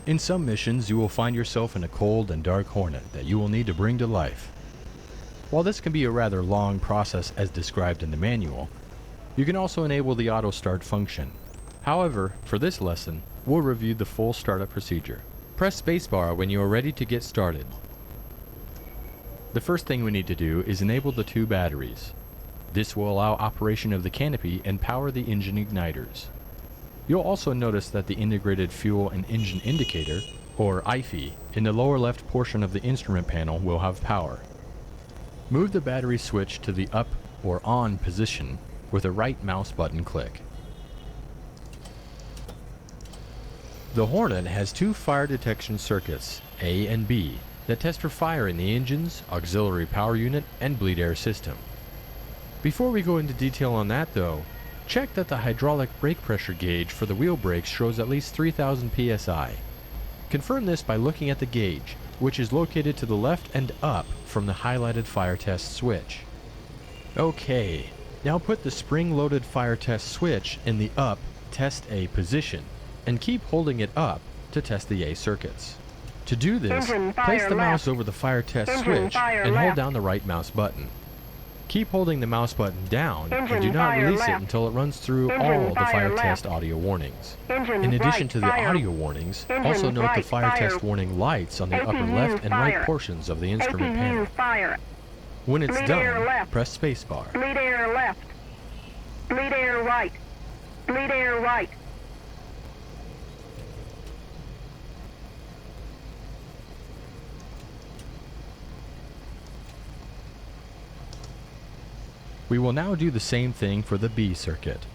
In some missions, you will find yourself in a cold and dark Hornet that you will need to bring to life. While this can be a rather long process as described in the manual, you can also enable the auto start function. However, for this lesson, we'll review the full startup procedure. Press spacebar when you are ready to get started. The first thing we need to do is enable the 2 batteries. This will allow operation of the canopy and power the engine igniters. You'll also notice that the integrated fuel and engine indicator, or IFE, in the lower left portion of the instrument panel will have power. Move the battery switch to the up or on position with a right mouse button click. The Hornet has 2 fire detection circuits, A and B, that test for fire in the engine's auxiliary power unit and bleed air system. Before we go into detail on that though, check that the hydraulic brake pressure gauge for the wheel brakes shows at least 3000 psi. Confirm this by looking at the gauge, which is located to the left and up from the highlighted fire test switch. Okay, now put the spring-loaded fire test switch in the up test A position, and keep holding it up to test the A circuits. To do this, place the mouse over the fire test switch and hold down the right mouse button. Keep holding the mouse button down and do not release it until it runs through all the fire test audio warnings. In addition to the audio warnings, also note the fire test warning lights on the upper left and right portions of the instrument panel. When it's done, press spacebar. Bleed air left. Bleed air right. Bleed air right. We will now do the same thing for the B circuit.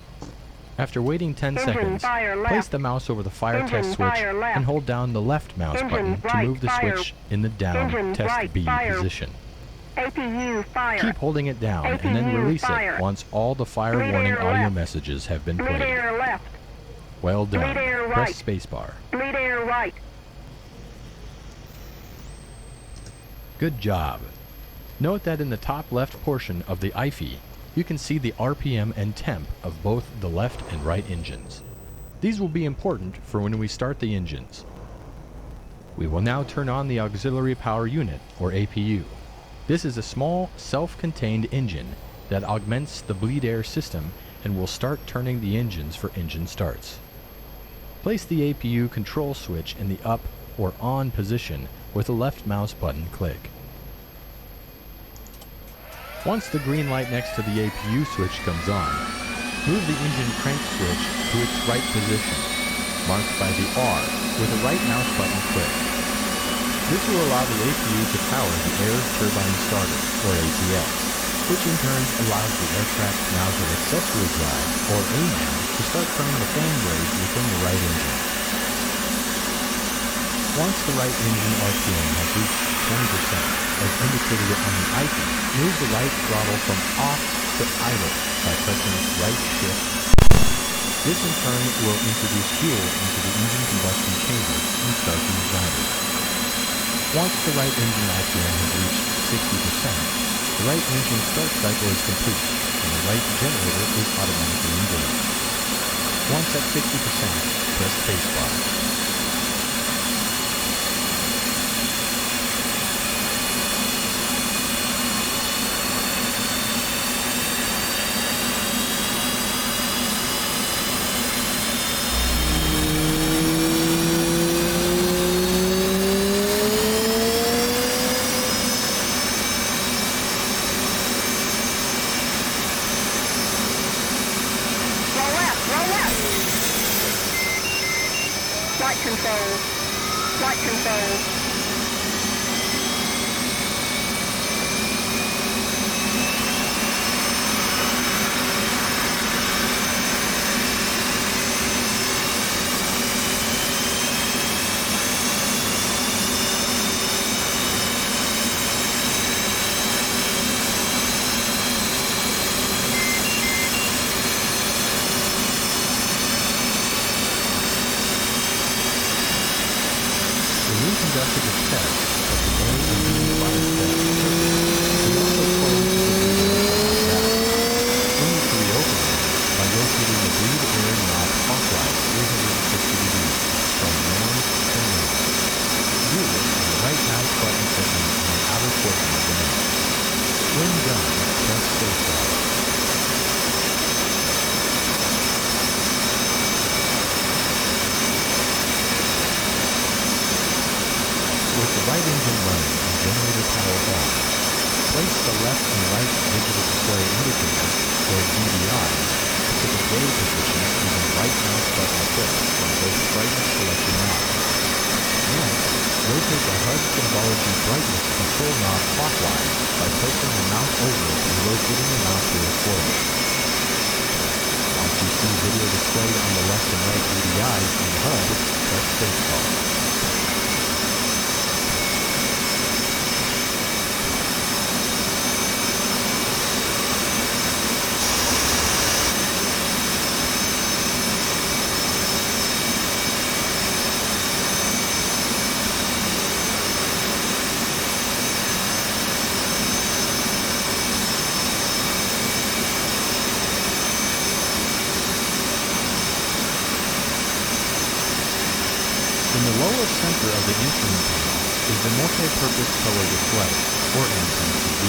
After waiting 10 seconds, place the mouse over the fire test switch and hold down the left mouse button to move the switch in the down test B position. Keep holding it down and then release it once all the fire warning audio messages have been played. Well done. Press spacebar. Bleed air right. Good job. Note that in the top left portion of the IFE, you can see the RPM and temp of both the left and right engines. These will be important for when we start the engines. We will now turn on the auxiliary power unit, or APU. This is a small, self-contained engine that augments the bleed air system and will start turning the engines for engine starts. Place the APU control switch in the up or on position with the left mouse button click. Once the green light next to the APU switch comes on, move the engine crank switch to its right position, marked by the R, with a right mouse button click. This will allow the APU to power the Air Turbine Starter, or ATS, which in turn allows the aircraft nozzle accessory drive, or ANAD, to start turning the fan blades within the right engine. Once the right engine RPM has reached 20%, as indicated on the icon, move the right throttle from off to idle by pressing right shift. This in turn will introduce fuel into the engine combustion chamber and start the igniter. Once the right engine RPM has reached 60%, the right engine start cycle is complete and the right generator is automatically engaged. Once at 60%, press spacebar. Flight control. Conducted a test of the air engine fire test circuit. We also closed the valve. We need to reopen it by rotating the bleed air knob clockwise 360 degrees from north to north. the right engine running and generator power on, place the left and right digital display indicators, or DDIs, to the day positions using right mouse button clicks on both brightness selection knobs. Next, rotate the HUD symbology brightness control knob clockwise by placing the mouse over it and rotating the mouse wheel forward. Once you see video displayed on the left and right DDIs on the HUD, press spacebar. In the lower center of the instrument panel is the multi-purpose color display, or MPCD.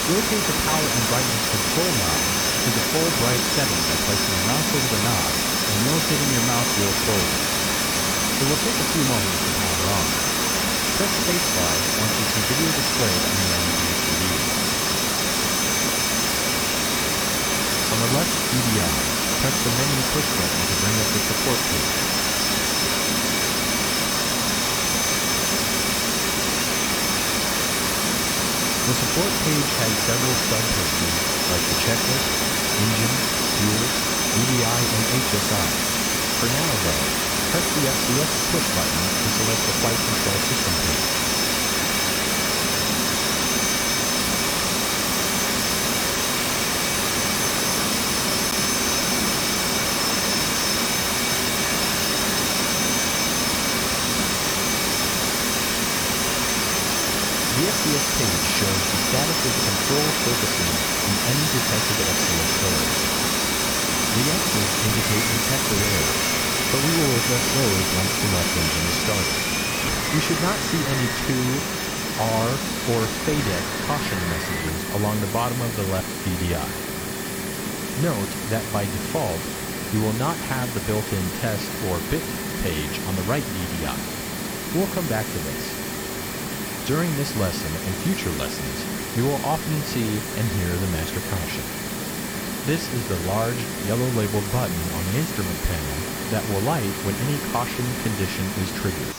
Rotate the power and brightness control knob to the full bright setting by placing the mouse over the knob and rotating your mouse wheel forward. It will take a few moments to power on. Press spacebar once you see video displayed on your MPCD. On the left DDI, press the menu push button to bring up the support page. The support page has several subpages like the checklist, engine, fuel, DDI, and HSI. For now, though, press the FCS push button to select the flight control system page. The FCS page shows the status of the control surfacing and any detected FCS errors. The X's indicate detector errors, but we will address those once the left engine is started. You should not see any 2, R, or FADEC caution messages along the bottom of the left DDI. Note that by default, you will not have the built-in test or bit page on the right DDI. We'll come back to this. During this lesson and future lessons, you will often see and hear the master caution. This is the large yellow labeled button on the instrument panel that will light when any caution condition is triggered.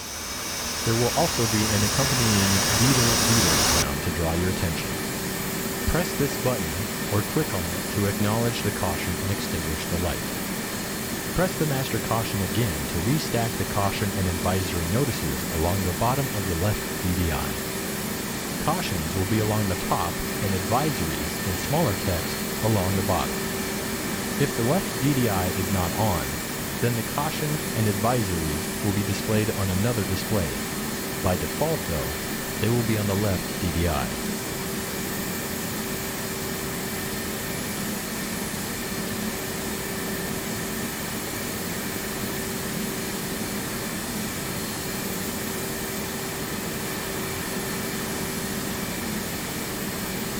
There will also be an accompanying beetle sound to draw your attention. Press this button or click on it to acknowledge the caution and extinguish the light. Press the master caution again to restack the caution and advisory notices along the bottom of the left DDI. Cautions will be along the top and advisories in smaller text along the bottom. If the left DDI is not on, then the caution and advisories will be displayed on another display. By default, though, they will be on the left DDI.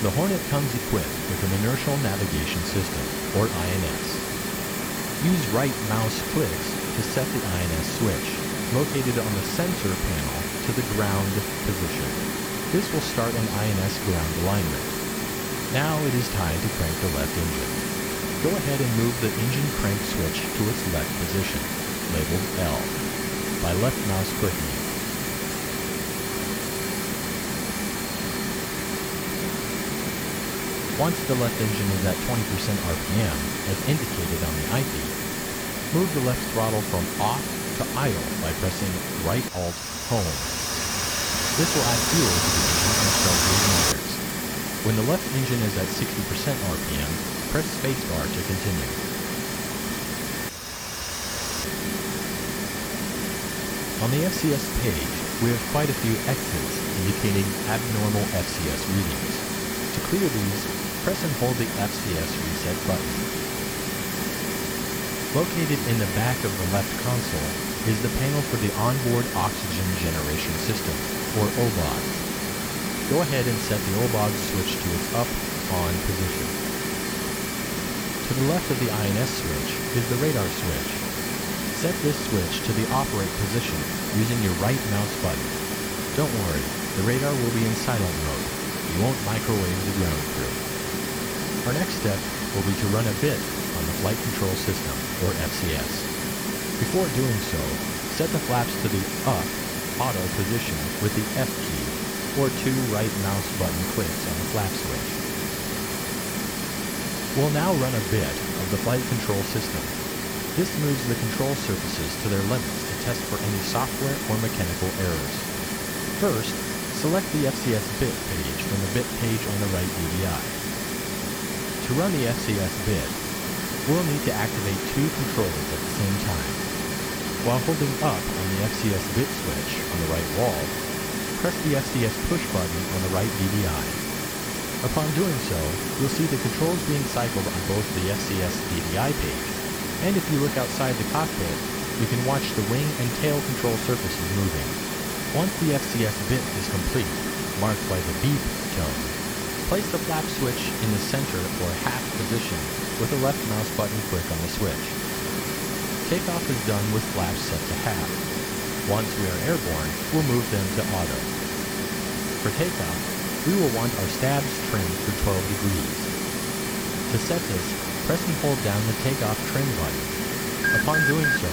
The Hornet comes equipped with an inertial navigation system, or INS. Use right mouse clicks to set the INS switch, located on the sensor panel, to the ground position. This will start an INS ground alignment. Now it is time to crank the left engine. Go ahead and move the engine crank switch to its left position, labeled L, by left mouse clicking it. Once the left engine is at 20% RPM, as indicated on the IP, move the left throttle from off to idle by pressing right Alt Home. This will add fuel to the engine and start your motors. When the left engine is at 60% RPM, press spacebar to continue. On the FCS page, we have quite a few X's indicating abnormal FCS readings. To clear these, press and hold the FCS reset button. Located in the back of the left console is the panel for the onboard oxygen generation system, or OBOD. Go ahead and set the OBOD switch to its up-on position. To the left of the INS switch is the radar switch. Set this switch to the operate position using your right mouse button. Don't worry, the radar will be in silent mode. You won't microwave the ground crew. Our next step will be to run a bit on the Flight Control System, or FCS. Before doing so, set the flaps to the up auto position with the F key, or 2 right mouse button clicks on the flap switch. We'll now run a bit of the Flight Control System. This moves the control surfaces to their limits to test for any software or mechanical errors. First, select the FCS bit page from the bit page on the right DVI. To run the FCS bit, we'll need to activate 2 controllers at the same time. While holding up on the FCS bit switch on the right wall, press the FCS push button on the right DVI. Upon doing so, you'll see the controls being cycled on both the FCS DVI page, and if you look outside the cockpit, you can watch the wing and tail control surfaces moving. Once the FCS bit is complete, marked by the beep tone, place the flap switch in the center or half position with a left mouse button click on the switch. Takeoff is done with flaps set to half. Once we are airborne, we'll move them to auto. For takeoff, we will want our stabs trimmed for 12 degrees. To set this, press and hold down the takeoff trim button. Upon doing so,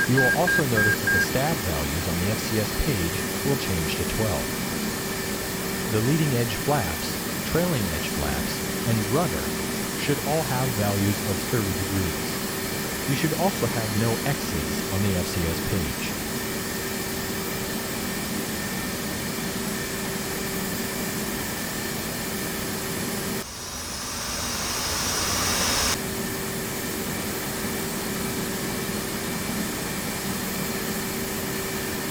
you will also notice that the stab values on the FCS page will change to 12. The leading edge flaps, trailing edge flaps, and rudder should all have values of 30 degrees. You should also have no X's on the FCS page.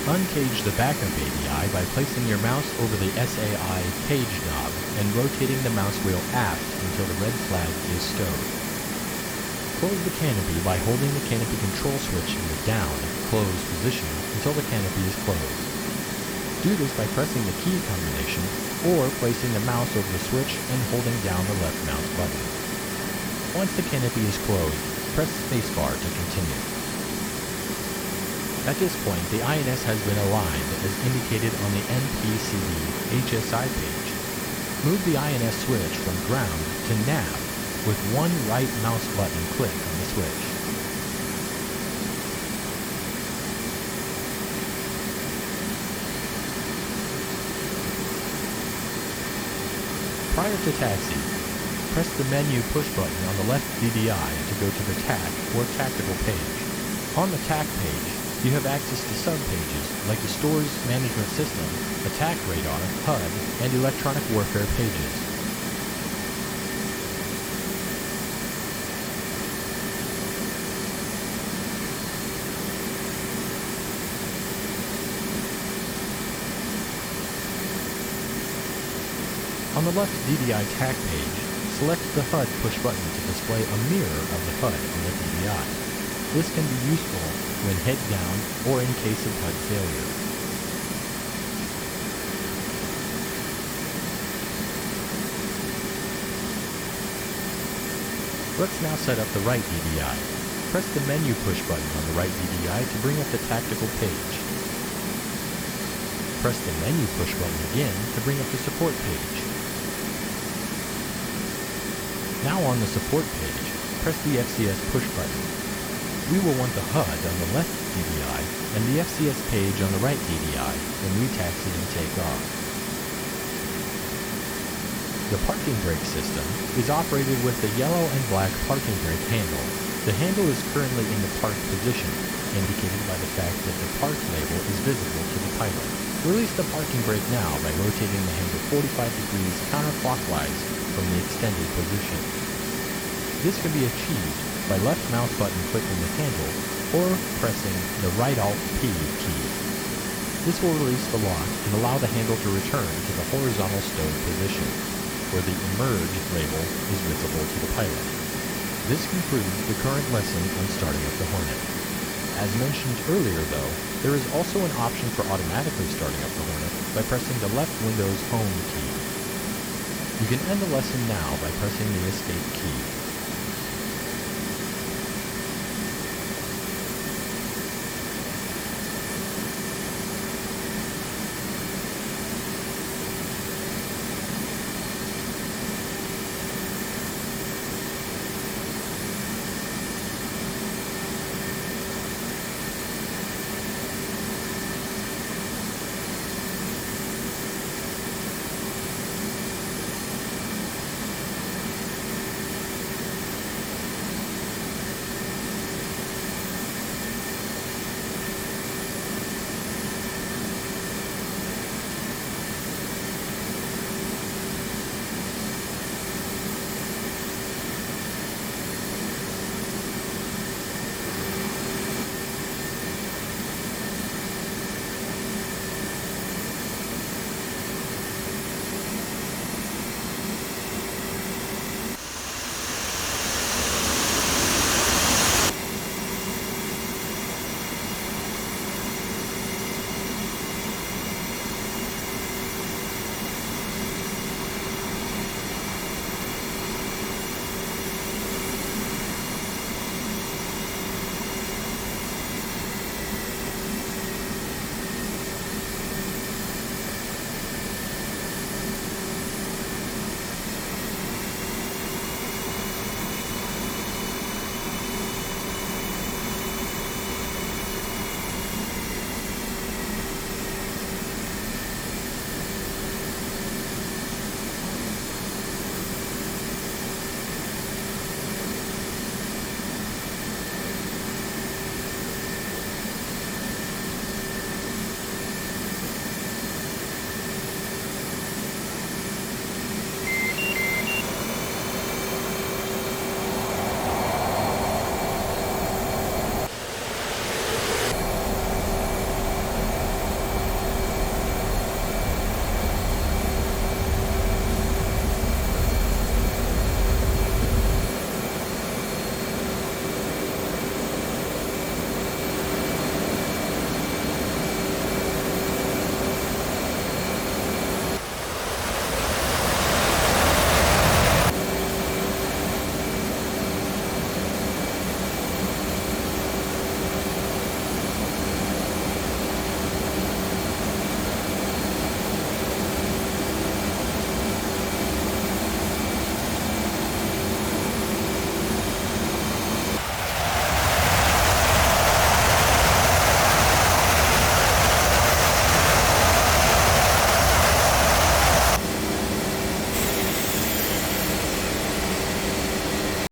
Uncage the backup ADI by placing your mouse over the SAI page knob and rotating the mouse wheel aft until the red flag is stowed. Close the canopy by holding the canopy control switch in the down, close position until the canopy is closed. Do this by pressing the key combination or placing the mouse over the switch and holding down the left mouse button. Once the canopy is closed, press spacebar to continue. At this point, the INS has been aligned as indicated on the NPCD HSI page. Move the INS switch from ground to nav with 1 right mouse button click on the switch. Prior to taxi, press the menu push button on the left DVI to go to the TAC or tactical page. On the TAC page, you have access to sub-pages like the store's management system, attack radar, HUD, and electronic warfare pages. On the left DVI TAC page, select the HUD push button to display a mirror of the HUD on the DVI. This can be useful when head down or in case of HUD failure. Let's now set up the right DVI. Press the menu push button on the right DVI to bring up the tactical page. Press the menu push button again to bring up the support page. Now on the support page, press the FCS push button. We will want the HUD on the left DVI and the FCS page on the right DVI when we taxi and take off. The parking brake system is operated with the yellow and black parking brake handle. The handle is currently in the park position, indicated by the fact that the park label is visible to the pilot. Release the parking brake now by rotating the handle 45 degrees counterclockwise from the extended position. This can be achieved by left mouse button clicking the handle or pressing the right Alt-P key. This will release the lock and allow the handle to return to the horizontal stowed position, where the emerge label is visible to the pilot. This concludes the current lesson on starting up the Hornet. As mentioned earlier though, there is also an option for automatically starting up the Hornet by pressing the left Windows Home key. You can end the lesson now by pressing the Escape key.